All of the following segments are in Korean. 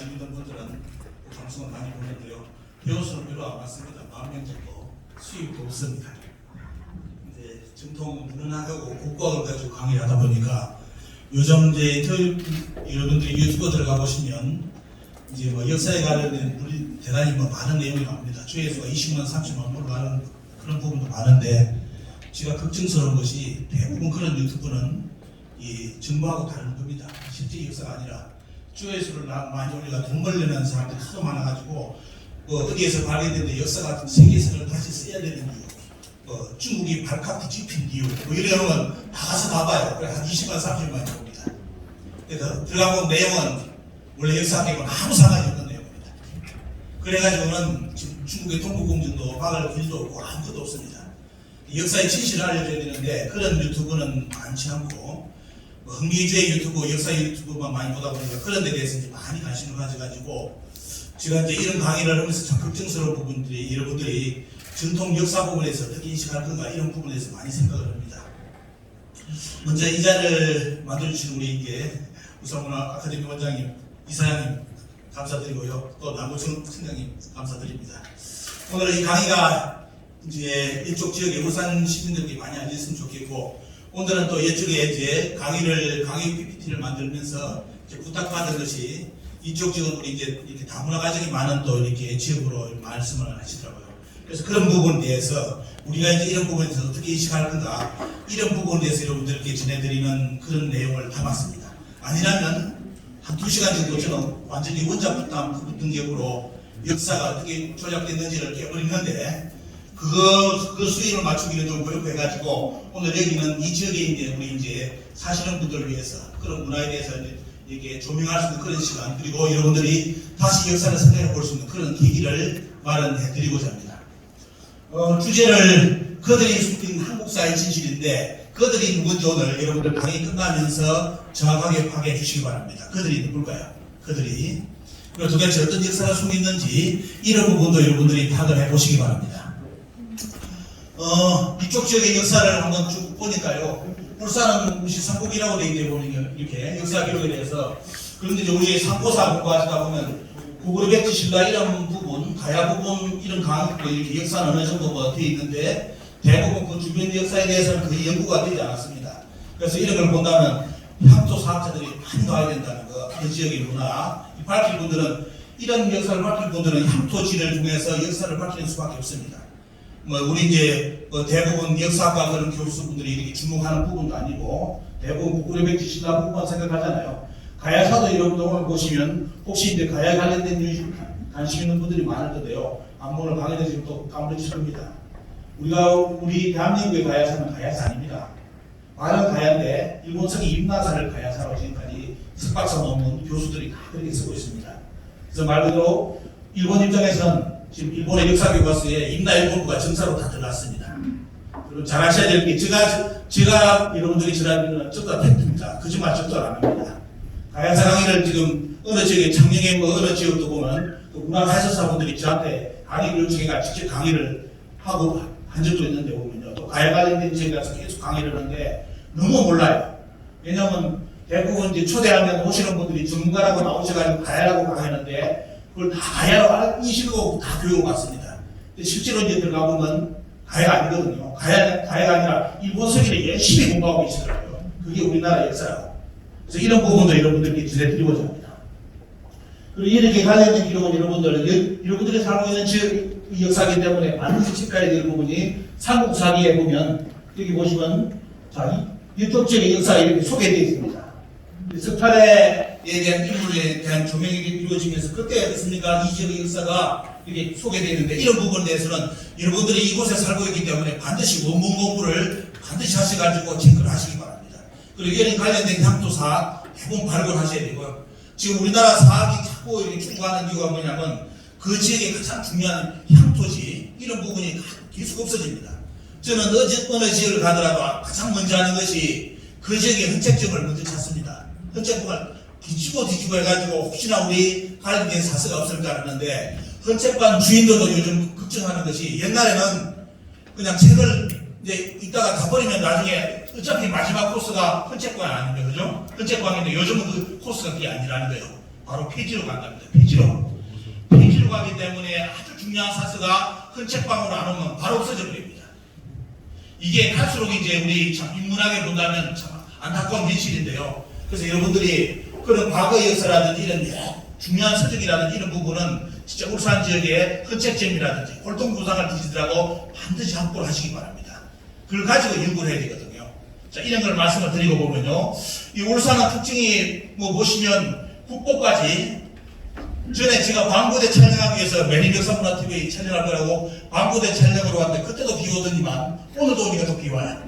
믿는 분들은 방송을 많이 보는데요. 배우수는 별로 안 많습니다. 10,000명 정도 수입도 없습니다. 이제 정통 문학하고 국과를 가지고 강의를 하다 보니까 요즘 이제 여러분들이 유튜브 들어가 보시면 이제 뭐 역사에 관련된 대단히 많은 내용이 나옵니다. 조회수가 20만, 30만 올라가는 그런 부분도 많은데 제가 걱정스러운 것이 대부분 그런 유튜브는 이 정보하고 다른 겁니다. 실제 역사가 아니라 조회수를 많이 올려가 돈 벌려는 사람들이 하도 많아가지고 어디에서 발견됐는데 역사 같은 세계사를 다시 써야 되는 이유, 중국이 발칵 뒤집힌 이유, 이런 건 다 가서 봐봐요. 그래 한 20만, 30만이 옵니다. 그래서 들어가본 내용은 원래 역사학계하고는 아무 상관이 없는 내용입니다. 그래가지고는 지금 중국의 동국공정도 박을 길도 없고 아무것도 없습니다. 역사의 진실을 알려줘야 되는데 그런 유튜브는 많지 않고 흥미주의 유튜브, 역사 유튜브만 많이 보다 보니까 그런 데 대해서 이제 많이 관심을 가져가지고 제가 이제 이런 강의를 하면서 참 걱정스러운 부분들이 여러분들이 전통 역사 부분에서 어떻게 인식할 건가 이런 부분에서 많이 생각을 합니다. 먼저 이 자리를 만들어주신 우리 이게 우상문화 아카데미 원장님, 이사장님 감사드리고요. 또 남구청 청장님 감사드립니다. 오늘 이 강의가 이제 이쪽 지역에 울산 시민들에게 많이 알려졌으면 좋겠고 오늘은 또 이쪽에 이제 강의 PPT를 만들면서 이제 부탁받은 것이 이쪽 지역은 우리 이제 이렇게 다문화 가정이 많은 또 이렇게 지역으로 말씀을 하시더라고요. 그래서 그런 부분에 대해서 우리가 이제 이런 부분에 대해서 어떻게 인식할 건가 이런 부분에 대해서 여러분들께 전해드리는 그런 내용을 담았습니다. 아니라면 한 2시간 정도 저는 완전히 원작부터 등격으로 역사가 어떻게 조작됐는지를 깨버리는데 그 수위를 맞추기는 좀 어렵해가지고 오늘 여기는 이 지역에 있는 우리 이제 사시는 분들을 위해서 그런 문화에 대해서 이렇게 조명할 수 있는 그런 시간 그리고 여러분들이 다시 역사를 생각해 볼 수 있는 그런 계기를 마련해 드리고자 합니다. 주제를 그들이 숨긴 한국사의 진실인데 그들이 누군지 오늘 여러분들 강의 끝나면서 정확하게 파악해 주시기 바랍니다. 그들이 누굴까요? 그들이 그리고 도대체 어떤 역사가 숨겨 있는지 이런 부분도 여러분들이 파악을 해 보시기 바랍니다. 이쪽 지역의 역사를 한번 쭉 보니까요. 울산은 우리 삼국이라고 되어 있는데 보니까 이렇게 역사 기록에 대해서 그런데 이제 우리 상고사 공부하시다 보면 구구르백지 신라 이런 부분, 가야 부분 이런 강의도 이렇게 역사는 어느 정도 되어 있는데 대부분 그 주변 역사에 대해서는 거의 연구가 되지 않았습니다. 그래서 이런 걸 본다면 향토 사학자들이 많이 나와야 된다는 거, 그 지역의 문화, 밝힐 분들은 이런 역사를 밝힐 분들은 향토지를 통해서 역사를 밝히는 수밖에 없습니다. 우리 이제 대부분 역사과 그런 교수분들이 이렇게 주목하는 부분도 아니고 대부분 구구르백지 신라 부분만 생각하잖아요. 가야사도 여러분들 오늘 보시면 혹시 이제 가야 관련된 관심 있는 분들이 많을 건데요. 오늘 강의는 지금 또 까무러칠 겁니다. 우리 대한민국의 가야사는 가야사 아닙니다. 말은 가야인데 일본 성이 임나사를 가야사로 지금까지 석박사 논문 교수들이 다 그렇게 쓰고 있습니다. 그래서 말 그대로 일본 입장에서는 지금 일본의 역사교과서에 임나일본부가 정사로 다 들어갔습니다. 그리고 잘 아셔야 될 게 제가 여러분들이 전하는 적다 팩트입니다. 거짓말 적도 안 합니다. 가야사 강의를 지금 어느 지역에 창녕에 어느 지역도 보면 문화 해설사분들이 저한테 강의 요청해가 직접 강의를 하고 한 적도 있는데 보면요. 또 가야 관련된 지역에 가서 계속 강의를 하는데 너무 몰라요. 왜냐하면 대부분 이제 초대하면 오시는 분들이 전문가라고 나오셔가지고 가야라고 강의하는데 그걸 다 가야로 인식하고 다 교육을 받습니다. 근데 실제로 이제 들어가보면 가야가 아니거든요. 가야가 아니라 일본 서기를 열심히 공부하고 있더라고요. 그게 우리나라 역사라고. 그래서 이런 부분도 여러분들께 전해드리고자 합니다. 그리고 이렇게 관련된 기록은 여러분들이 살고 있는 지역 역사이기 때문에 반드시 체크해야 될 부분이 삼국사기에 보면 여기 보시면 자, 이쪽 지역의 역사가 이렇게 소개되어 있습니다. 석탈에 대한 인물에 대한 조명이 이루어지면서 그때 어떻습니까? 이 지역의 역사가 이렇게 소개되어 있는데 이런 부분에 대해서는 여러분들이 이곳에 살고 있기 때문에 반드시 원문 공부를 반드시 하셔가지고 체크를 하시기 바랍니다. 그리고 이런 관련된 향토사 대부분 발굴하셔야 되고요. 지금 우리나라 사학이 자꾸 이렇게 충고하는 이유가 뭐냐면 그 지역의 가장 중요한 향토지 이런 부분이 계속 없어집니다. 저는 어느 지역을 가더라도 가장 먼저 하는 것이 그 지역의 흔적점을 먼저 찾습니다. 흔적점을 뒤집어 해가지고 혹시나 우리 관련된 사서가 없을까 하는데 헌책관 주인들도 요즘 걱정하는 것이 옛날에는 그냥 책을 이제 이따가 다 버리면 나중에 어차피 마지막 코스가 헌책관 아닙니까? 그죠? 헌책관인데 요즘은 그 코스가 그게 아니라는 거예요. 바로 폐지로 간답니다. 폐지로 가기 때문에 아주 중요한 사서가 큰 책방으로 안 오면 바로 없어져 버립니다. 이게 갈수록 이제 우리 참 인문학에 본다면 참 안타까운 현실인데요. 그래서 여러분들이 그런 과거 역사라든지 이런 중요한 서적이라든지 이런 부분은 진짜 울산 지역의 헌책점이라든지 골동구상을 뒤지더라도 반드시 확보를 하시기 바랍니다. 그걸 가지고 연구를 해야 되거든요. 자, 이런 걸 말씀을 드리고 보면요. 이 울산은 특징이 보시면 국보까지 전에 제가 광고대 촬영하기 위해서 매립역사문화TV 촬영할 거라고 광고대 촬영으로 왔는데 그때도 비 오더니만 오늘도 오니까 또 비 와요.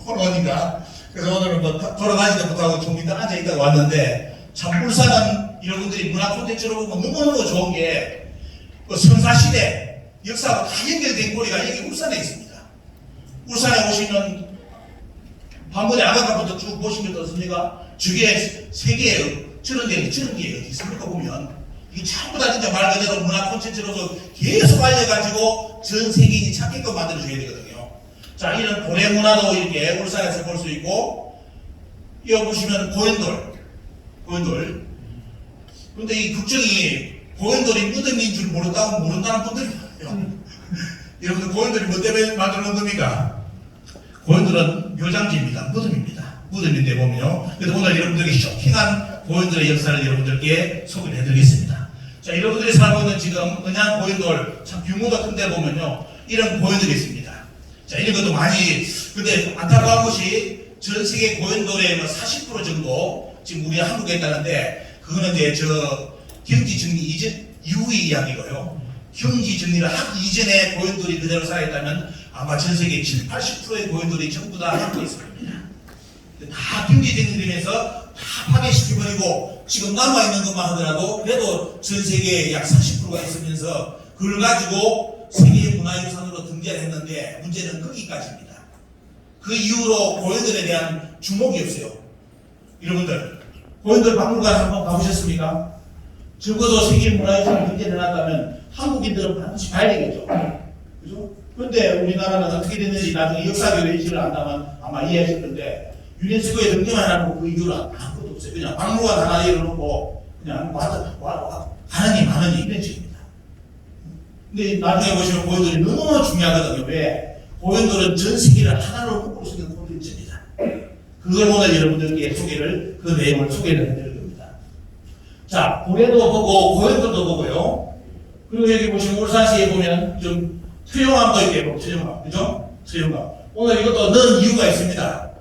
오늘 오니까. 그래서 오늘은 돌아다니지도 못하고 좀 이따 앉아있다가 왔는데 참 울산은 여러분들이 문화 콘텐츠로 보면 너무너무 좋은 게 선사시대 역사하고 다 연결된 고리가 여기 울산에 있습니다. 울산에 오시면 방문에 아가가부터 쭉 보시면 어떻습니까? 주위에 세 개의 저런 게 어디 있습니까? 보면 이게 전부 다 진짜 말 그대로 문화 콘텐츠로서 계속 알려가지고 전 세계인이 찾게끔 만들어줘야 되거든요. 자, 이런 고래 문화도 이렇게 울산에서 볼 수 있고, 여기 보시면 고인돌. 근데 이 국정이 고인돌이 무덤인 줄 모른다는 분들이 많아요. 여러분들 고인돌이 뭐 때문에 만들어 놓은 겁니까? 고인돌은 묘장지입니다. 무덤인데 보면요. 그래서 오늘 여러분들에게 쇼킹한 고인돌의 역사를 여러분들께 소개를 해드리겠습니다. 자, 여러분들이 살고 있는 지금 은양 고인돌 참 규모가 큰데 보면요. 이런 고인돌이 있습니다. 자, 이런 것도 많이, 근데 안타까운 것이 전 세계 고인돌의 40% 정도 지금 우리 한국에 있다는데 그거는 이제 경지 정리 이후의 이야기고요. 경지 정리를 하기 이전에 고인돌이 그대로 살아있다면 아마 전 세계 70, 80%의 고인돌이 전부 다 한국에 있을 겁니다. 다 경지 정리되면서 다 파괴시켜버리고 지금 남아있는 것만 하더라도 그래도 전 세계에 약 40%가 있으면서 그걸 가지고 세계문화유산으로 등재를 했는데 문제는 거기까지입니다. 그 이후로 고인돌에 대한 주목이 없어요. 여러분들 고인돌 박물관 한번 가보셨습니까? 적어도 세계문화유산을 등재해놨다면 한국인들은 반드시 봐야 되겠죠. 그죠? 그런데 우리나라는 어떻게 됐는지 나중에 역사교의 이치를 안다면 아마 이해하실 건데 유네스코에 등재만 해놓고 그 이유는 아무것도 없어요. 그냥 박물관 하나 열어놓고 그냥 가느니 이런 식입니다. 근데 나중에 보시면 고인돌이 너무 중요하거든요. 왜? 고인돌은 전 세계를 하나로 묶을 수 있는 콘텐츠입니다. 그걸 오늘 여러분들께 그 내용을 소개를 해드릴 겁니다. 자, 고래도 보고 고인돌도 보고요. 그리고 여기 보시면 울산시에 보면 좀 처용암도 있게 처용암, 그죠? 처용암. 오늘 이것도 넣은 이유가 있습니다.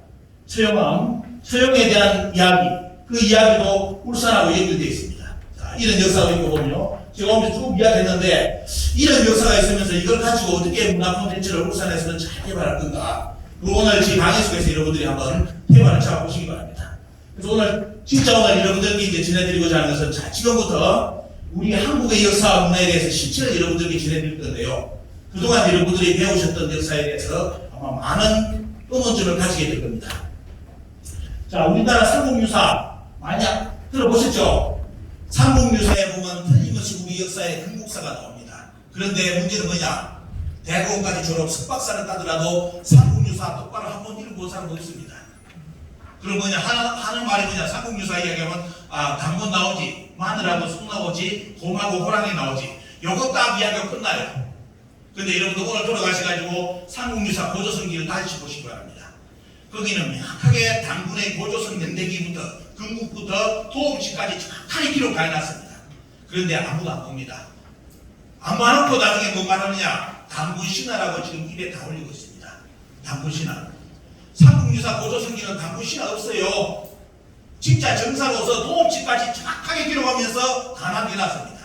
처용에 대한 이야기, 그 이야기도 울산하고 연결되어 있습니다. 자, 이런 역사가 있고 보면요. 제가 오늘 쭉 이야기했는데 이런 역사가 있으면서 이걸 가지고 어떻게 문화 콘텐츠를 울산에서는 잘 개발할 건가. 그리고 오늘 제 강의 속에서 여러분들이 한번 테마를 잡아보시기 바랍니다. 그래서 오늘 여러분들께 이제 전해드리고자 하는 것은 자, 지금부터 우리 한국의 역사와 문화에 대해서 실체를 여러분들께 전해드릴 건데요. 그동안 여러분들이 배우셨던 역사에 대해서 아마 많은 의문점을 가지게 될 겁니다. 자, 우리나라 삼국유사 만약 들어보셨죠? 삼국유사에 보면 틀림없이 우리 역사의 건국사가 나옵니다. 그런데 문제는 뭐냐? 대학원까지 졸업 석박사를 따더라도 삼국유사 똑바로 한번 읽어본 사람도 없습니다. 그럼 하는 말이 뭐냐? 삼국유사 이야기하면 당군 나오지, 마늘하고 쑥 나오지, 곰하고 호랑이 나오지. 요거 딱 이야기가 끝나요. 근데 여러분들 오늘 돌아가셔가지고 삼국유사 고조선기를 다시 보시기 바랍니다. 거기는 명확하게 당군의 고조선 연대기부터 건국부터 도읍지까지 정확하게 기록해 놨습니다. 그런데 아무도 안 봅니다. 아무 안 놓고 나중에 뭐 말하느냐? 당군신화라고 지금 입에 다 올리고 있습니다. 당군신화. 삼국유사 고조선기는 당군신화 없어요. 진짜 정사로서 도읍지까지 정확하게 기록하면서 다 남겨놨습니다.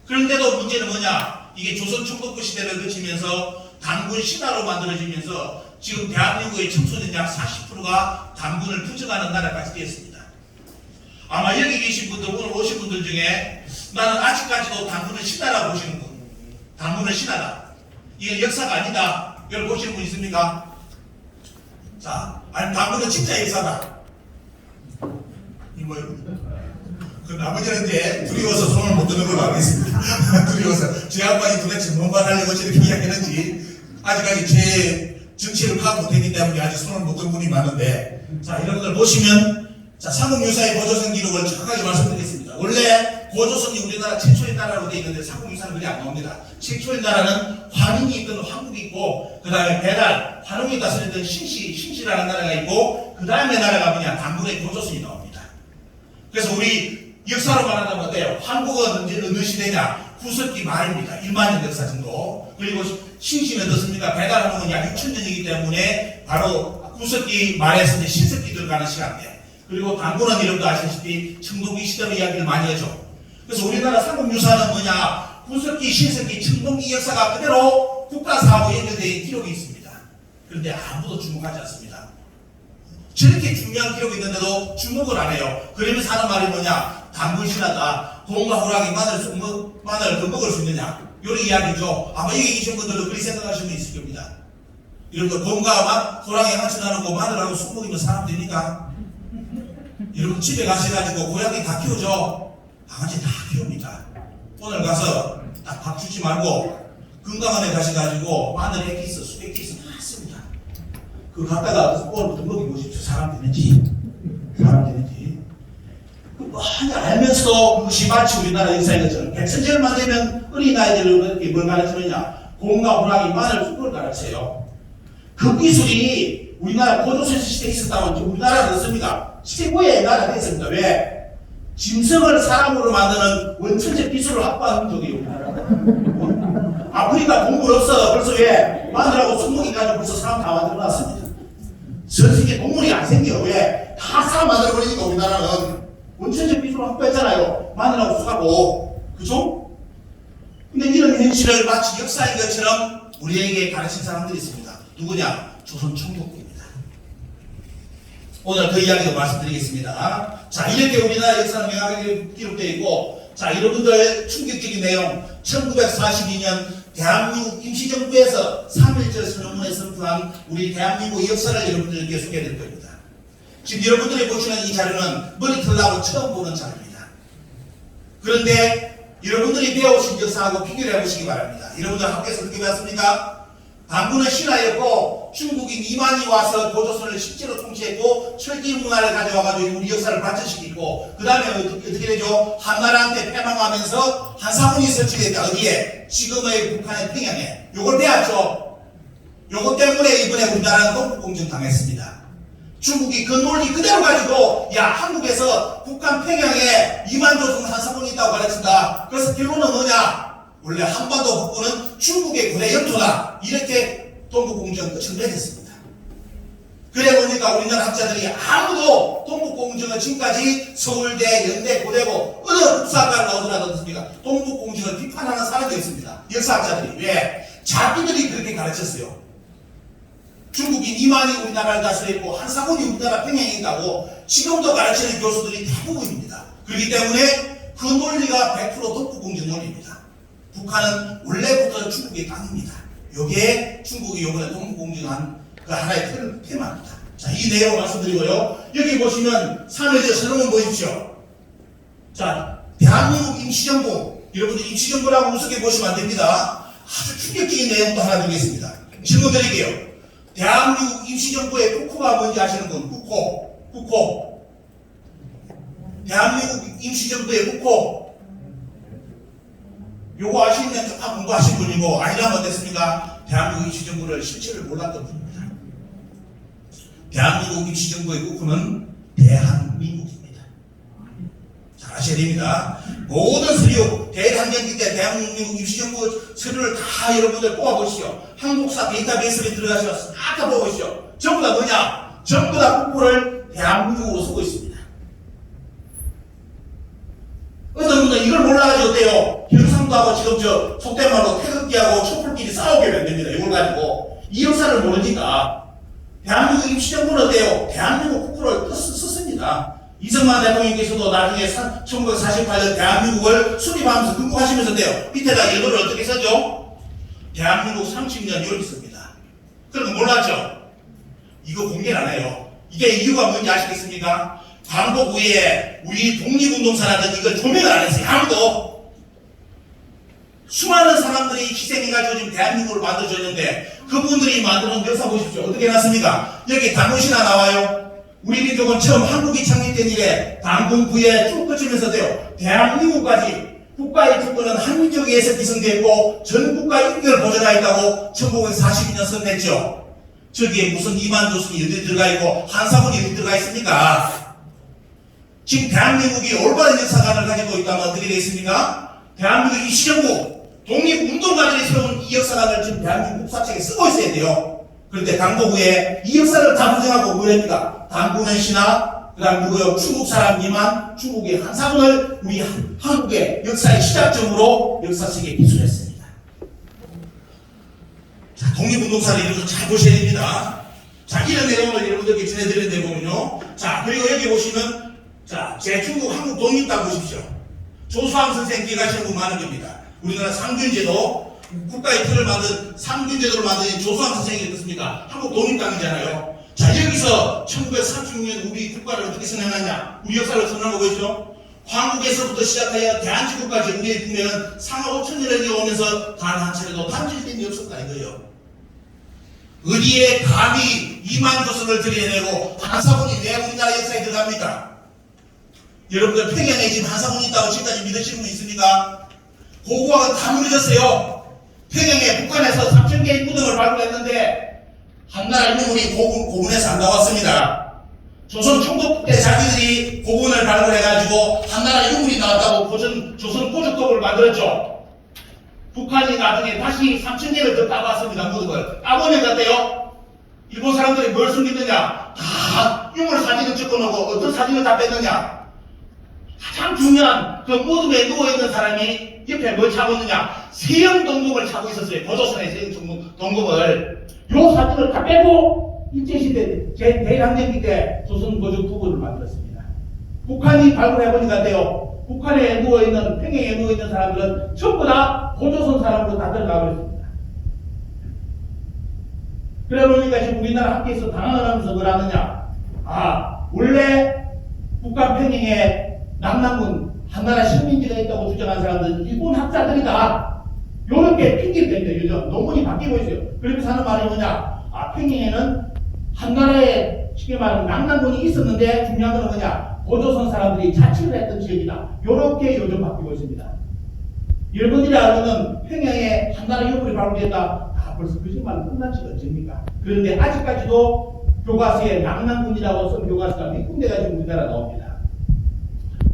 그런데도 문제는 뭐냐? 이게 조선 총독부 시대를 거치면서 당군 신화로 만들어지면서 지금 대한민국의 청소년 약 40%가 당군을 부정하는 나라까지 되었습니다. 아마 여기 계신 분들, 오늘 오신 분들 중에 나는 아직까지도 당군을 신화라고 보시는 분, 당군은 신화다. 이건 역사가 아니다. 이걸 보시는 분 있습니까? 자, 아니 당군은 진짜 역사다. 이 뭐예요? 그 나머지는 이제 두려워서 손을 못 드는 걸로 알겠습니다. 두려워서 제 양반이 도대체 뭔 말 하려고 저렇게 이야기했는지 아직까지 제 정치를 파악 못했기 때문에 아직 손을 못 든 분이 많은데, 자, 여러분들 보시면 자, 삼국유사의 고조선 기록을 정확하게 말씀드리겠습니다. 원래 고조선이 우리나라 최초의 나라로 되어 있는데 삼국유사는 그게 안 나옵니다. 최초의 나라는 환웅이 있던 황국이 있고, 그 다음에 배달, 환웅이 다스리던 신시라는 나라가 있고, 그 다음에 나라가 뭐냐, 당군의 고조선이 나옵니다. 그래서 우리 역사로 말하자면 어때요? 한국은 어느 시대냐? 구석기 말입니다. 1만 년 역사 정도. 그리고 신시는 어떻습니까? 배달하는 건 약 6,000년이기 때문에 바로 구석기 말에서 이제 신석기 들어가는 시간이에요. 그리고 당군은 여러분도 아시다시피 청동기 시대로 이야기를 많이 하죠. 그래서 우리나라 삼국유사는 뭐냐? 구석기, 신석기, 청동기 역사가 그대로 국가사하고 연결되어 있는 기록이 있습니다. 그런데 아무도 주목하지 않습니다. 저렇게 중요한 기록이 있는데도 주목을 안 해요. 그러면서 하는 말이 뭐냐? 당군신하다. 곰과 호랑이 마늘 더 먹을 수 있느냐? 이런 이야기죠. 아마 여기 계신 분들도 그렇게 생각하시는 분 있을 겁니다. 여러분들 곰과 호랑이 한치 나누고 마늘하고 쑥 먹이면 사람 되니까? 여러분 집에 가셔가지고 고양이 다 키우죠? 강아지 다 키웁니다. 오늘 가서 딱 밥 주지 말고 건강원에 가셔가지고 마늘 액기스, 쑥 액기스 많습니다. 그거 갖다가 오늘부터 먹여보십시오. 사람 되는지. 사람 되는지. 많이 알면서도 그것이 마치 우리나라 역사인 것처럼 백선절만 되면 어린아이들을 뭘 가르치느냐? 곰과 호랑이, 마늘, 쑥을 가르쳐요. 그 기술이 우리나라 고조선 시대에 있었다면 우리나라는 어떻습니까? 최고의 나라가 됐습니다. 왜? 짐승을 사람으로 만드는 원천적 기술을 확보한 적이 우리나라. 아프리카 동물 없어. 벌써 왜? 마늘하고 쑥먹이 가지고 벌써 사람 다 만들어놨습니다. 전 세계 동물이 안 생겨. 왜? 다 사람 만들어버리니까 우리나라는 원천적 기술을 확보했잖아요. 마늘하고 쑥하고. 그죠? 근데 이런 현실을 마치 역사인 것처럼 우리에게 가르친 사람들이 있습니다. 누구냐? 조선 총독부입니다. 오늘 그 이야기도 말씀드리겠습니다. 자, 이렇게 우리나라 역사는 명확하게 기록되어 있고, 자, 여러분들 충격적인 내용, 1942년 대한민국 임시정부에서 3.1절 선언문에 선포한 우리 대한민국 역사를 여러분들께 소개해드릴 겁니다. 지금 여러분들이 보시는 이 자료는 머리털 나고 처음 보는 자료입니다. 그런데 여러분들이 배우신 역사하고 비교를 해보시기 바랍니다. 여러분들 학교에서 어떻게 배웠습니까? 당군은 신하였고 중국인 이만이 와서 고조선을 실제로 통치했고 철기 문화를 가져와가지고 우리 역사를 발전시키고 그 다음에 어떻게 되죠? 한나라한테 패망하면서 한사문이 설치됐다. 어디에? 지금의 북한의 평양에. 요걸 배웠죠. 요것 때문에 이번에 우리나라는 동북공정 당했습니다. 중국이 그 논리 그대로 가지고 야 한국에서 북한 평양에 이만조선 한사문이 있다고 가르친다. 그래서 결론은 뭐냐? 원래 한반도 북부는 중국의 고대 영토다. 이렇게 동북공정 끝을 맺었습니다. 그래 보니까 우리나라 학자들이 아무도 동북공정을 지금까지 서울대, 연대, 고대고 어느 국사학과를 나오더라도 어떻습니까? 동북공정을 비판하는 사람이 없습니다. 역사학자들이. 왜? 자기들이 그렇게 가르쳤어요. 중국인 이만이 우리나라를 다스렸고 한사문이 우리나라 평양에 있다고 지금도 가르치는 교수들이 대부분입니다. 그렇기 때문에 그 논리가 100% 동북공정 논리입니다. 북한은 원래부터 중국의 땅입니다. 요게 중국이 요번에 동북공정한 그 하나의 테마입니다. 자, 이 내용 말씀드리고요. 여기 보시면 3.1절 선언문 보십시오. 자, 대한민국 임시정부. 여러분들 임시정부라고 우습게 보시면 안 됩니다. 아주 충격적인 내용도 하나 드리겠습니다. 질문 드릴게요. 대한민국 임시정부의 국호가 뭔지 아시는 분? 국호. 대한민국 임시정부의 국호. 요거 아시면 다 공부하신 분이고 아니라면 어땠습니까? 대한민국 임시정부를 실체를 몰랐던 분입니다. 대한민국 임시정부의 국호는 대한민국입니다. 잘 아셔야 됩니다. 모든 서류, 대한민국 때 대한민국 임시정부 서류를 다 여러분들 뽑아보시죠. 한국사 데이터베이스에 들어가셔서 다 보시죠. 전부 다 뭐냐? 전부 다 국호를 대한민국으로 쓰고 있습니다. 어떤 분은 이걸 몰라가지고 어때요? 경상도하고 지금 저 속된 말로 태극기하고 촛불끼리 싸우게 만듭니다. 이걸 가지고. 이 역사를 모르니까. 대한민국 임시정부는 어때요? 대한민국 국호를 썼습니다. 이승만 대통령께서도 나중에 1948년 대한민국을 수립하면서 근무하시면서 어때요? 밑에다 일본을 어떻게 썼죠? 대한민국 30년 이렇게 씁니다. 그런 거 몰랐죠? 이거 공개를 안 해요. 이게 이유가 뭔지 아시겠습니까? 광복 후에 우리 독립운동사라든 이걸 조명을 안 했어요. 아무도. 수많은 사람들이 희생해가지고 지금 대한민국을 만들어줬는데 그분들이 만드는 역사 보십시오. 어떻게 해놨습니까? 여기 당군신화 나와요. 우리 민족은 처음 한국이 창립된 이래 당군부에 쭉 거치면서도요, 대한민국까지 국가의 주권은 한민족에서 기성되었고 전국가 인격을 보존하였다고 1942년 선언했죠. 저기에 무슨 이만 조선이 어디 들어가 있고 한사군이 어디 들어가 있습니까? 지금 대한민국이 올바른 역사관을 가지고 있다면 어떻게 되겠습니까? 대한민국 이시정부 독립운동가들이 세운 이 역사관을 지금 대한민국 국사책에 쓰고 있어야 돼요. 그런데 당보부에 이 역사를 다 부정하고 뭐랍니까? 당군은 신하, 그 다음 누구요? 중국 사람 이만, 중국의 한사군을 우리 한국의 역사의 시작점으로 역사책에 기술했습니다. 자, 독립운동사를 여러분 잘 보셔야 됩니다. 자, 이런 내용을 여러분들께 전해드리는 데 보면요. 자, 그리고 여기 보시면, 자, 제중국 한국 독립당 보십시오. 조수왕 선생 뒤에 가시는 분 많은 겁니다. 우리나라 상균제도, 국가의 틀을 만든 상균제도를 만든 조수왕 선생이 어떻습니까? 한국 독립당이잖아요. 자, 여기서 1936년 우리 국가를 어떻게 선언하냐? 우리 역사를 선언하고 보시죠. 황국에서부터 시작하여 대한민국까지 우리의 국면은 상하 5천년을 이어오면서 단 한 차례도 단절된 일이 없었다 이거예요. 어디에 감히 2만 조선을 들여내고 한사군이 왜 우리나라 역사에 들어갑니까? 여러분들 평양에 지금 한사군이 있다고 지금까지 믿으시는 분 있습니까? 고고학은 다 무너졌어요. 평양에 북한에서 3,000개의 무덤을 발굴했는데 한나라 인물이 고군에서 안 나왔습니다. 조선 총독 때 자기들이 고군을 발굴해가지고 한나라 인물이 나왔다고 조선 고족독을 만들었죠. 북한이 나중에 다시 3,000개를 더 따봤습니다. 무덤을 따보면 어때요? 일본 사람들이 뭘 숨기느냐? 다 유물 사진을 찍어놓고 어떤 사진을 다 뺐느냐? 가장 중요한 그 무덤에 누워있는 사람이 옆에 뭘 차고 있느냐? 세형동금을 차고 있었어요. 고조선의 세형동금을. 요 사진을 다 빼고 일제시대 제1항쟁기 때 조선 고족 부부를 만들었습니다. 북한이 발굴해보니까 어때요? 북한에 누워있는, 평양에 누워있는 사람들은 전부 다 고조선 사람으로 다 들어가고 있습니다. 그래 보니까 지금 우리나라 학교에서 당황을 하면서 뭘 하느냐? 아, 원래 북한 평양에 남남군 한나라 식민지가 있다고 주장한 사람들은 일본 학자들이다. 요렇게 핑계를 댄대요. 요즘 논문이 바뀌고 있어요. 그러면서 하는 말이 뭐냐? 아, 평양에는 한나라에 쉽게 말하면 남남군이 있었는데 중요한 건 뭐냐? 고조선 사람들이 자치를 했던 지역이다. 요렇게 요즘 바뀌고 있습니다. 여러분들이 알고는 평양에 한나라 유물이 발굴됐다. 아, 벌써 거짓말은 끝난 지가 언제입니까? 그런데 아직까지도 교과서에 남남군이라고 쓴 교과서가 몇 군데가 지금 우리나라 나옵니다.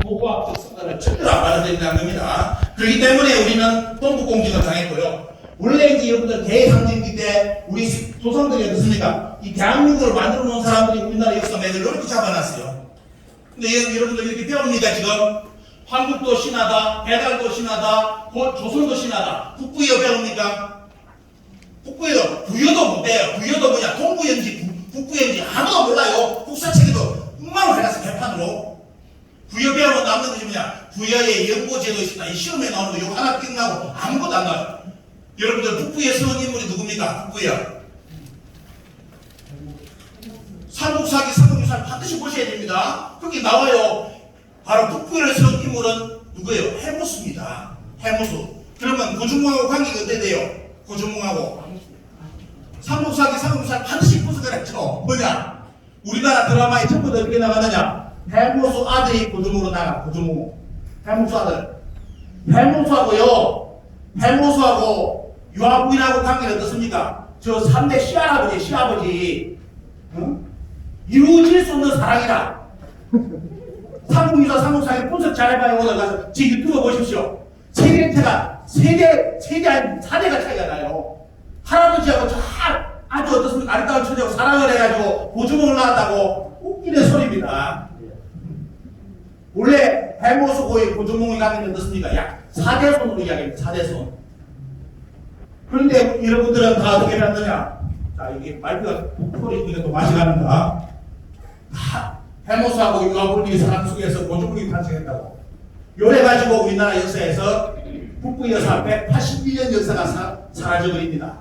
고고학적 성과를 절대로 안 받아들인다는 겁니다. 그렇기 때문에 우리는 동북공진을 당했고요. 원래 이제 여러분들 대항쟁기 때 우리 조상들이 어떻습니까? 이 대한민국을 만들어 놓은 사람들이 우리나라 역사 맥을 이렇게 잡아놨어요. 근데 여러분들 이렇게 배웁니다. 지금 한국도 신하다, 배달도 신하다, 조선도 신하다. 북부여 배웁니까? 북부여, 부여도 못 배워요. 부여도 뭐냐? 동부연지, 북부연지 아무도 몰라요. 국사책에도 엉망을 해놨어 개판으로. 부여 배우면 남는 것이 뭐냐? 부여의 연고제도 있습니다. 이 시험에 나오는 거 이거 하나 끝나고 아무것도 안 나와요. 여러분들 북부에 세운 인물이 누굽니까? 북부여. 삼국사기, 삼국유사를 반드시 보셔야 됩니다. 거기 나와요. 바로 북부를 세운 인물은 누구예요? 해무수입니다. 해무수. 그러면 고준몽하고 관계가 어떻게 돼요? 고준몽하고. 삼국사기, 삼국유사를 반드시 분석을 했죠. 뭐냐? 우리나라 드라마에 전부 다 어떻게 나가느냐? 해무수 아들이 고주몽으로 나가. 고주몽. 해무수 아들. 해무수하고요. 해무수하고 유아부인하고 관계는 어떻습니까? 저 3대 시할아버지, 시아버지. 응? 이루어질 수 없는 사랑이다. 삼국유사, 삼국사기 분석 잘해봐요. 오늘 가서 제 유튜브 보십시오. 세계태가 세대 한 4대가 차이가 나요. 할아버지하고 아주 어떻습니까? 아름다운 처제하고 사랑을 해가지고 고주몽을 낳았다고 웃기는 소리입니다. 원래 해모수 고의 고주몽의 관계는 어떻습니까? 약 4대손으로 이야기합니다. 4대손. 그런데 여러분들은 다 어떻게 배웠느냐? 자, 이게 말투가 소리 이게 또 맛이 나는가? 다 해모수하고 유아불리 사람 속에서 고주몽이 탄생했다고. 요래가지고 우리나라 역사에서 북부 여사 181년 역사가 사라져버립니다.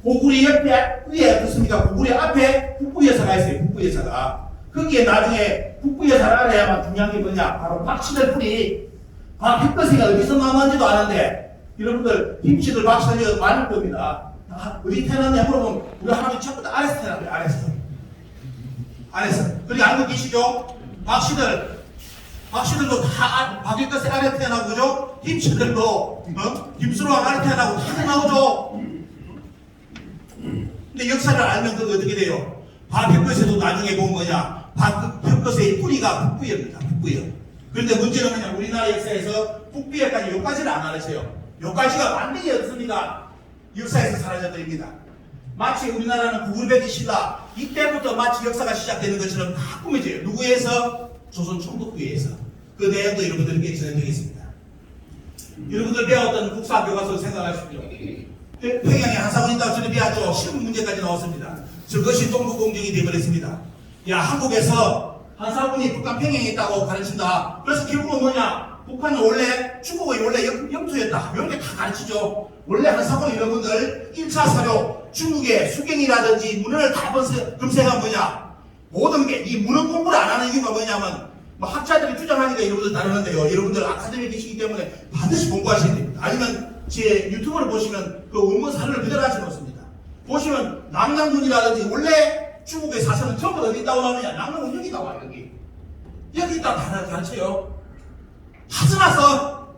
고구리 옆에, 위에 어떻습니까? 고구리 앞에 북부 여사가 있어요. 북부 여사가. 거기에 나중에 북부 여사를 알아야만 중요한 게 뭐냐? 바로 박씨들 뿌리. 박혁거세가 어디서 나왔는지도 아는데, 여러분들, 김씨들 박씨들 많을 겁니다. 다 어디 태어났냐 물어보면, 우리 할아버지 전부 다 아래서 태어났어요. 아래서. 안 했어요. 그리고 알고 계시죠? 박씨들도 다 박일것의 아래 태어나고, 그죠? 김씨들도, 김수로왕 아래 태어나고 다 나오죠? 근데 역사를 알면 그거 어떻게 돼요? 박혁것에도 나중에 보면 뭐냐? 박혁것의 뿌리가 북부여입니다. 북부여. 그런데 문제는 뭐냐? 우리나라 역사에서 북부여까지 요까지를 안 알으세요. 요까지가 완전히 없습니다. 역사에서 사라져버립니다. 마치 우리나라는 구글베기 신라 이때부터 마치 역사가 시작되는 것처럼 다 꾸며져요. 누구에서? 조선 총독부에서. 그 내용도 여러분들께 전해드리겠습니다. 여러분들 배웠던 국사 교과서 생각하십시오. 평양에 한사원 있다고 전에 배웠죠. 실무 문제까지 나왔습니다. 저것이 동북공정이 되어버렸습니다. 야, 한국에서 한사원이 북한 평양에 있다고 가르친다. 그래서 결국은 뭐냐? 북한은 원래 중국의 원래 영토였다. 이렇게 다 가르치죠. 원래 한사원이 여러분들 1차 사료 중국의 수경이라든지 문헌을 다 검색하면 뭐냐? 모든 게 이 문헌 공부를 안 하는 이유가 뭐냐면 뭐 학자들이 주장하니까 여러분들 다루는데요. 여러분들 아카데미에 계시기 때문에 반드시 공부하셔야 됩니다. 아니면 제 유튜브를 보시면 그 원문 사료를 그대로 하지 놓습니다. 보시면 남양군이라든지 원래 중국의 사설은 전부 어디 있다고 나오느냐? 남양군 여기 나와요. 여기 있다 다 가르쳐요. 하지 마서.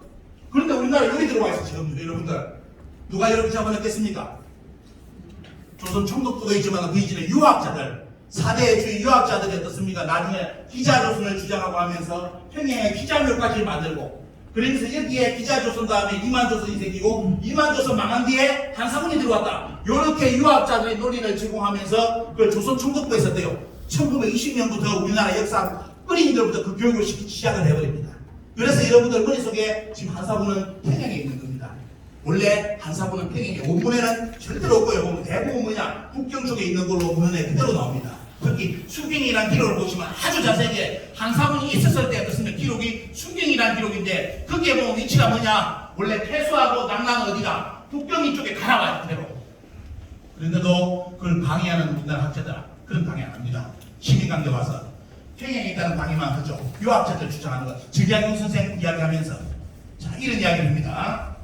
그런데 우리나라 여기 들어와 있어 지금 여러분들. 누가 여러분 잡아냈겠습니까? 조선 총독부도 있지만 그 이전에 유학자들 4대 주의 유학자들이 어떻습니까? 나중에 기자조선을 주장하고 하면서 평양에 기자묘까지 만들고, 그러면서 여기에 기자조선 다음에 이만조선이 생기고, 이만조선 망한 뒤에 한사군이 들어왔다. 이렇게 유학자들의 논리를 제공하면서 그 조선 총독부에 있었대요. 1920년부터 우리나라 역사 어린이들부터 그 교육을 시작을 해버립니다. 그래서 여러분들 머릿속에 지금 한사군은 평양에 있는 겁니다. 원래 한사군은 평양에 원문에는 절대로 없고요. 보면 대부분 뭐냐? 북경 쪽에 있는 걸로 문헌에 그대로 나옵니다. 특히 수경이라는 기록을 보시면 아주 자세하게 한사군이 있었을 때 어떻습니까? 기록이 수경이라는 기록인데 거기에 보면 위치가 뭐냐? 원래 태수하고 남랑은 어디가? 북경 이쪽에 가라와요. 그대로. 그런데도 그걸 방해하는 우리나라 학자들 그런 방해 안 합니다. 시민관계 와서 평양에 있다는 방해만 하죠. 유학자들 주장하는 것. 정약용 선생 이야기하면서 자 이런 이야기를 합니다.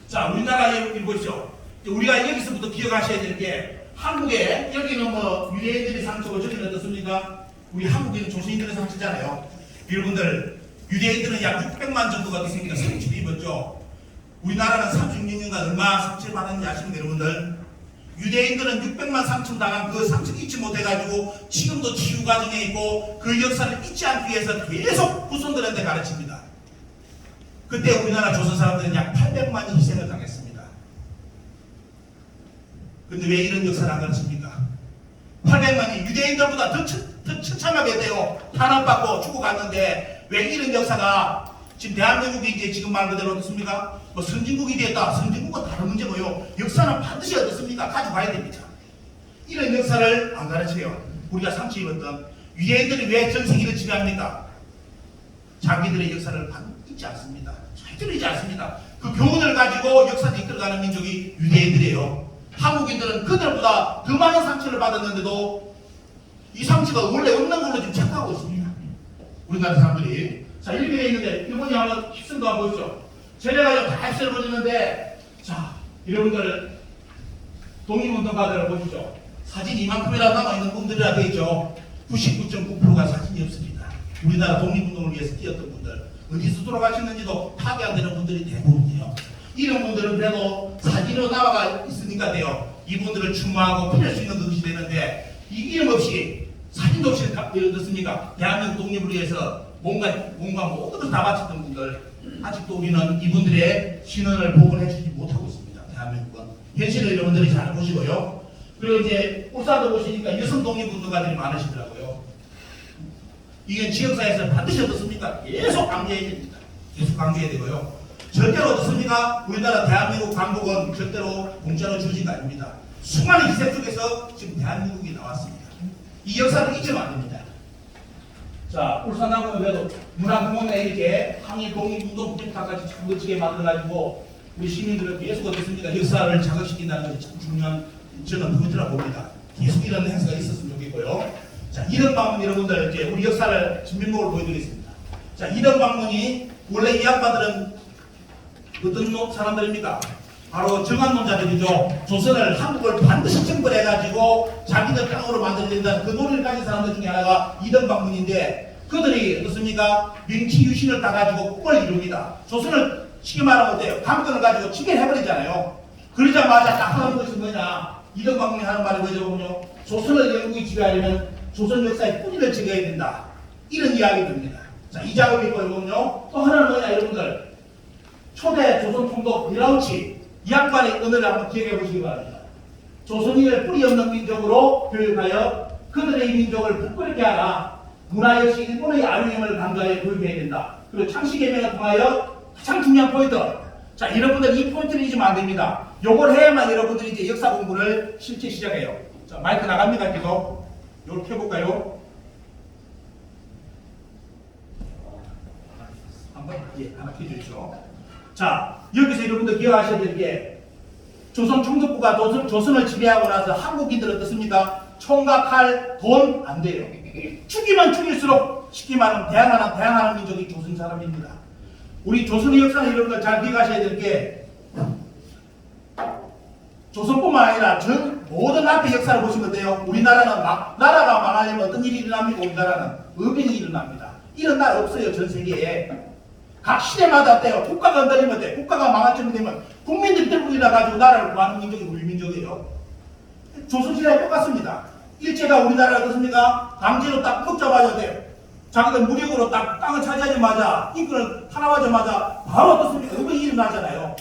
자, 우리나라 여기 보시죠. 우리가 여기서부터 기억하셔야 될 게, 한국에 여기는 뭐 유대인들의 상처고 저기는 어떻습니까? 우리 한국에는 조선인들의 상처잖아요. 여러분들 유대인들은 약 600만 정도가 됐으니까 상처를 입었죠. 우리나라는 36년간 얼마 상처를 받았는지 아십니까 여러분들? 유대인들은 600만 상처 당한 그 상처를 잊지 못해가지고 지금도 치유 과정에 있고 그 역사를 잊지 않기 위해서 계속 후손들한테 가르칩니다. 그때 우리나라 조선 사람들은 약 800만이 희생을 당했습니다. 근데 왜 이런 역사를 안 가르칩니까? 800만이 유대인들보다 더 처참하게 돼요. 탄압받고 죽어갔는데 왜 이런 역사가 지금 대한민국이 이제 지금 말 그대로 어떻습니까? 뭐 선진국이 됐다. 선진국은 다른 문제고요. 역사는 반드시 어떻습니까? 가져가야 됩니다. 이런 역사를 안 가르쳐요. 우리가 상처 입었던 유대인들이 왜 전 세계를 지배합니까? 자기들의 역사를 잊지 않습니다. 절대로 잊지 않습니다. 그 교훈을 가지고 역사를 이끌어가는 민족이 유대인들이에요. 한국인들은 그들보다 더 많은 상처를 받았는데도 이 상처가 원래 없는 걸로 지금 착각하고 있습니다. 우리나라 사람들이. 자, 이렇게 되어 있는데, 일본이 한번 휩쓴 거 한번 보시죠. 쟤네가 다 휩쓸어 버리는데, 자, 여러분들, 독립운동가들을 보시죠. 사진 이만큼이라도 남아있는 분들이라 되어 있죠. 99.9%가 사진이 없습니다. 우리나라 독립운동을 위해서 뛰었던 분들, 어디서 돌아가셨는지도 파악이 안 되는 분들이 대부분이에요. 이런 분들은 그래도 사진으로 나와가 있으니까 돼요. 이분들을 추모하고 필요할 수 있는 것이 되는데, 이 이름 없이, 사진도 없이 어떻습니까? 대한민국 독립을 위해서 뭔가 모든 걸 다 바쳤던 분들, 아직도 우리는 이분들의 신원을 복원해주지 못하고 있습니다. 대한민국은. 현실을 여러분들이 잘 보시고요. 그리고 이제 울산도 보시니까 여성 독립운동가들이 많으시더라고요. 이게 지역사회에서 반드시 어떻습니까? 계속 강조해야 됩니다. 계속 강조해야 되고요. 절대로 어떻습니까? 우리나라 대한민국 강국은 절대로 공짜로 주어진 거 아닙니다. 수많은 희생 속에서 지금 대한민국이 나왔습니다. 이 역사를 잊으면 안 됩니다. 자, 울산하고는 그래도 문화공원에 이렇게 항일 독립운동 북한까지 참 멋지게 만들어가지고 우리 시민들은 계속 어떻습니까? 역사를 자극시킨다는 것이 참 중요한 저는 포인트라고 봅니다. 계속 이런 행사가 있었으면 좋겠고요. 자, 이런 방문 여러분들 이제 우리 역사를 진면목을 보여드리겠습니다. 자, 이런 방문이 원래 이 양반들은 어떤 사람들입니까? 바로 정한론자들이죠. 조선을 한국을 반드시 정벌해가지고 자기들 땅으로 만들어야 된다는 그 논리를 가진 사람들 중에 하나가 이등박문인데 그들이 어떻습니까? 명치 유신을 따가지고 꿈을 이룹니다. 조선을 쉽게 말하면 어때요? 강권을 가지고 지배해버리잖아요. 그러자마자 딱 하는 것이 뭐냐? 이등박문이 하는 말이 뭐죠? 조선을 영국이 지배하려면 조선 역사의 뿌리를 지켜야 된다. 이런 이야기 듭니다. 자, 이 작업이 있고요. 또 하나는 뭐냐, 여러분들. 초대 조선 총독 미라우치 이 양반의 언어를 한번 기억해 보시기 바랍니다. 조선인을 뿌리 없는 민족으로 교육하여 그들의 민족을 부끄럽게 하라. 문화 역시 일본의 아류임을 강조하여 교육해야 된다. 그리고 창씨개명을 통하여 가장 중요한 포인트. 자, 여러분들 이 포인트를 잊으면 안 됩니다. 요걸 해야만 여러분들이 이제 역사 공부를 실제 시작해요. 자, 마이크 나갑니다. 계속. 요걸 켜볼까요? 한번 하나 켜주시죠. 자, 여기서 여러분들 기억하셔야 될 게 조선 총독부가 조선을 지배하고 나서 한국인들 어떻습니까? 총과 칼, 돈 안 돼요. 죽이면 죽일수록 쉽게 말하면 대항하는 민족이 조선 사람입니다. 우리 조선의 역사는 여러분들 잘 기억하셔야 될 게 조선뿐만 아니라 전 모든 앞의 역사를 보시면 돼요. 우리나라는 나라가 망하려면 어떤 일이 일어납니까? 우리나라는 의병이 일어납니다. 이런 나라 없어요. 전 세계에. 각 시대마다 어때요? 국가가 흔들리면 돼. 국가가 망할 쯤 되면 국민들이 들고 일어나가지고 나라를 구하는 민족이 우리 민족이에요. 조선시대에 똑같습니다. 일제가 우리나라를 어떻습니까? 강제로 딱 붙잡아야 돼요. 자기들 무력으로 딱 땅을 차지하자마자 인권을 탄압하자마자 바로 어떻습니까? 의병이 일어나잖아요.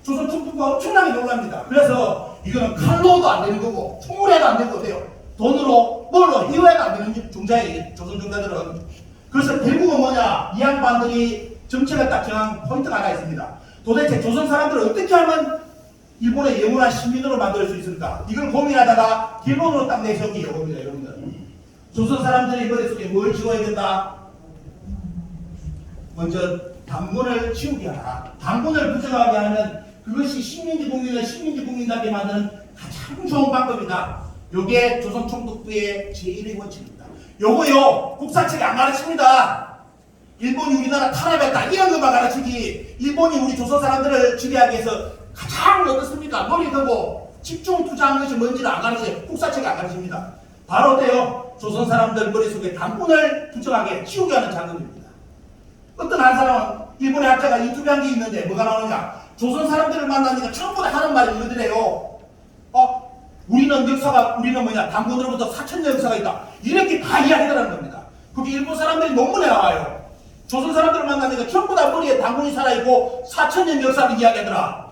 조선 총독부가 엄청나게 놀랍니다. 그래서 이거는 칼로도 안 되는 거고 총으로 해도 안 되는 거예요. 돈으로 뭘로 희화해도 안 되는 종자예요. 조선 종자들은. 그래서 결국은 뭐냐? 이 양반들이 정책을 딱 정한 포인트가 하나 있습니다. 도대체 조선 사람들을 어떻게 하면 일본의 영원한 시민으로 만들 수 있을까? 이걸 고민하다가 결론으로 딱 내세운 게 이겁니다, 여러분들. 조선 사람들이 머릿속에 뭘 지워야 된다? 먼저 당군을 치우게 하라. 당군을 부정하게 하면 그것이 식민지 국민답게 만드는 가장 좋은 방법이다. 요게 조선 총독부의 제1의 원칙입니다. 요거요, 국사책이 안 가르칩니다. 일본이 우리나라 탄압했다. 이런 것만 가르치지. 일본이 우리 조선 사람들을 지배하기 위해서 가장 어떻습니까? 노력하고 집중 투자하는 것이 뭔지를 안 가르쳐요. 국사책이 안 가르칩니다. 바로 어때요? 조선 사람들 머릿속에 당군을 부정하게 치우게 하는 작업입니다. 어떤 한 사람은 일본의 학자가 인터뷰한 게 있는데 뭐가 나오느냐? 조선 사람들을 만나니까 전부 다 하는 말이 이러더래요. 우리는 뭐냐? 당군으로부터 4,000년 역사가 있다. 이렇게 다 이야기하라는 겁니다. 그게 일본 사람들이 논문에 나와요. 조선 사람들을 만나니까 전부 다 머리에 당군이 살아있고 4,000년 역사를 이야기하더라.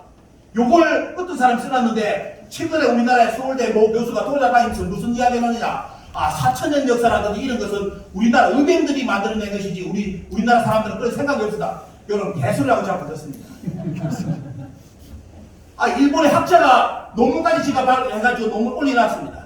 요걸 어떤 사람이 써놨는데 최근에 우리나라의 서울대 모 교수가 돌아다니면서 무슨 이야기를 하느냐? 4,000년 역사라든지 이런 것은 우리나라 의병들이 만들어낸 것이지 우리나라 사람들은 그런 생각이 없다. 이런 개소리라고 제가 받았습니다. 일본의 학자가 논문까지 지갑해가지고 논문 올려놨습니다.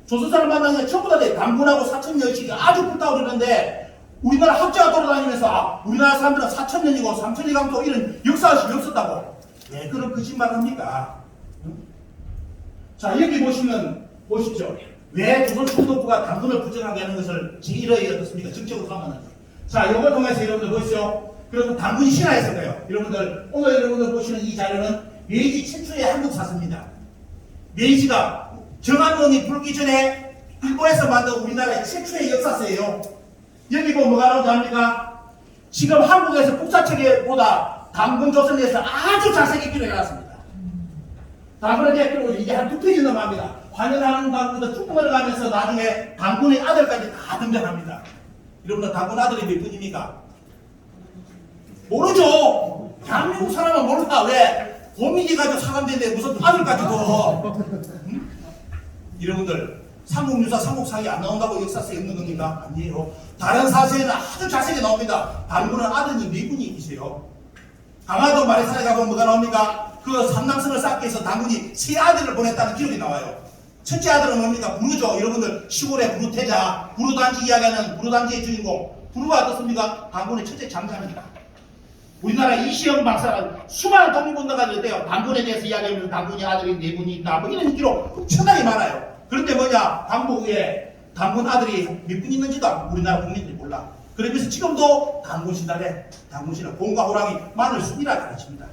조선 사람 만나면 전부 다 당군하고 4,000년씩이 아주 불타오르는데 우리나라 학자가 돌아다니면서 우리나라 사람들은 4,000년이고 3,000년이고 이런 역사의식이 없었다고. 왜 그런 거짓말을 합니까? 자, 여기 보십시오. 왜 조선 총독부가 당군을 부정하게 하는 것을 제1의 어떻습니까? 정책으로 삼았는지. 자, 이걸 통해서 여러분들 보시죠. 그리고 당군이 신화했을 거예요. 여러분들, 오늘 여러분들 보시는 이 자료는 메이지 최초의 한국사서입니다. 메이지가 정한론이 불기 전에 일본에서 만든 우리나라의 최초의 역사서예요. 여기 보면 뭐가 나오지 않습니까? 지금 한국에서 국사책보다 당군 조선에 대해서 아주 자세히 기록해놨습니다. 당군에 대해 이게 한 2페이지 넘어갑니다. 환연하는 당군부터 쭉 넘어가면서 나중에 당군의 아들까지 다 등장합니다. 여러분들 당군 아들이 몇 분입니까? 모르죠. 대한민국 사람은 모르다. 왜? 고민이 가지고 사감되는데 무슨 아들까지도. 여러분들 삼국유사 삼국사기 안 나온다고 역사서에 없는 겁니까? 아니에요. 다른 사서에는 아주 자세히 나옵니다. 당군은 아들이 4분이 계세요. 강화도 마레산에 가보면 뭐가 나옵니까? 그 삼남성을 쌓기 위해서 당군이 3아들을 보냈다는 기록이 나와요. 첫째 아들은 뭡니까? 부르죠. 여러분들 시골의 부르태자, 부르단지 이야기하는 부르단지의 주인공. 부르가 어떻습니까? 당군의 첫째 장자입니다. 우리나라 이시영 박사가 수많은 독립운동가들이 있대요. 당군에 대해서 이야기하면 당군이 아들이 4분이 있다. 뭐 이런 기록 엄청나게 많아요. 그런데 뭐냐? 당국에 당군 아들이 몇 분 있는지도 우리나라 국민들이 몰라. 그러면서 지금도 당군 신단에 당군 신단 곰과 호랑이 마늘 순이라 가르칩니다.